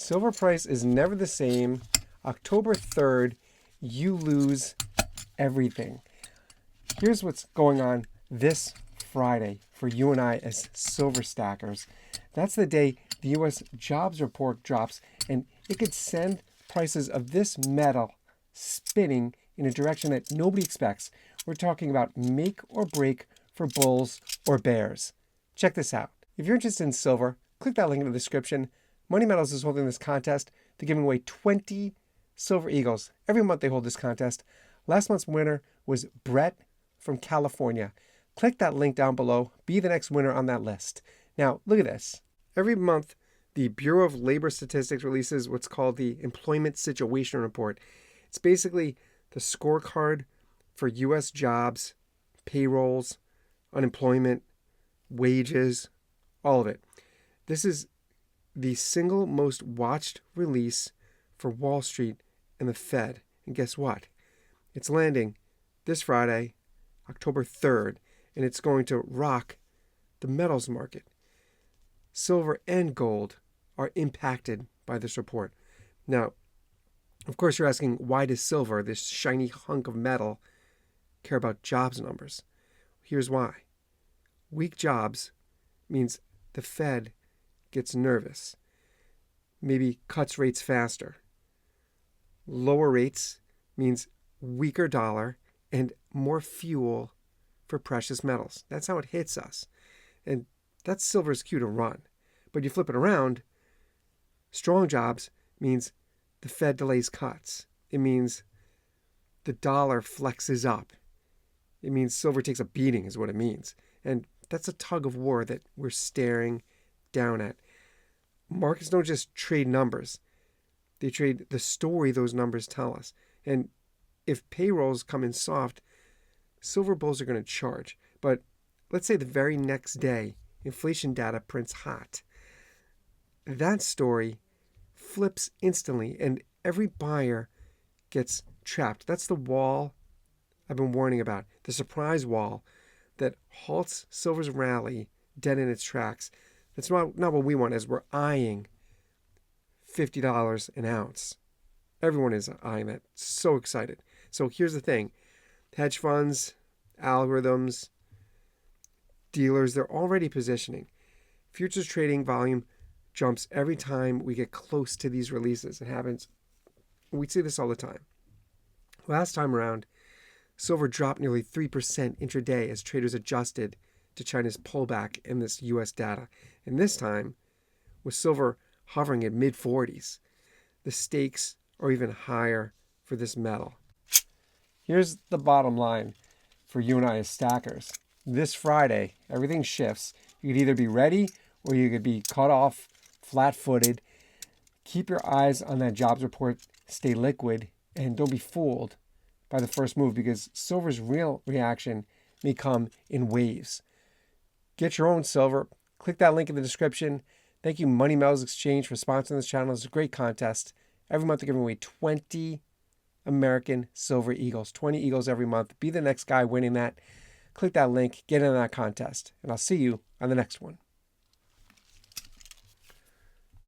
Silver price is never the same. October 3rd, you lose everything. Here's what's going on this Friday for you and I as silver stackers. That's the day the U.S. jobs report drops, and it could send prices of this metal spinning in a direction that nobody expects. We're talking about make or break for bulls or bears. Check this out. If you're interested in silver, click that link in the description. Money Metals is holding this contest. They're giving away 20 Silver Eagles. Every month they hold this contest. Last month's winner was Brett from California. Click that link down below. Be the next winner on that list. Now, look at this. Every month, the Bureau of Labor Statistics releases what's called the Employment Situation Report. It's basically the scorecard for U.S. jobs, payrolls, unemployment, wages, all of it. This is the single most watched release for Wall Street and the Fed. And guess what? It's landing this Friday, October 3rd, and it's going to rock the metals market. Silver and gold are impacted by this report. Now, of course, you're asking, why does silver, this shiny hunk of metal, care about jobs numbers? Here's why. Weak jobs means the Fed gets nervous, maybe cuts rates faster. Lower rates means weaker dollar and more fuel for precious metals. That's how it hits us. And that's silver's cue to run. But you flip it around, strong jobs means the Fed delays cuts. It means the dollar flexes up. It means silver takes a beating is what it means. And that's a tug of war that we're staring down at. Markets don't just trade numbers. They trade the story those numbers tell us. And if payrolls come in soft, silver bulls are going to charge. But let's say the very next day, inflation data prints hot. That story flips instantly, and every buyer gets trapped. That's the wall I've been warning about, the surprise wall that halts silver's rally dead in its tracks. That's not what we want as we're eyeing $50 an ounce. Everyone is eyeing that. So excited. So here's the thing. Hedge funds, algorithms, dealers, they're already positioning. Futures trading volume jumps every time we get close to these releases. It happens. We see this all the time. Last time around, silver dropped nearly 3% intraday as traders adjusted to China's pullback in this U.S. data. And this time, with silver hovering at mid-40s, the stakes are even higher for this metal. Here's the bottom line for you and I as stackers. This Friday, everything shifts. You could either be ready or you could be caught off flat-footed. Keep your eyes on that jobs report. Stay liquid and don't be fooled by the first move because silver's real reaction may come in waves. Get your own silver. Click that link in the description. Thank you, Money Metals Exchange, for sponsoring this channel. It's a great contest. Every month they're giving away 20 American Silver Eagles. 20 Eagles every month. Be the next guy winning that. Click that link. Get in that contest. And I'll see you on the next one.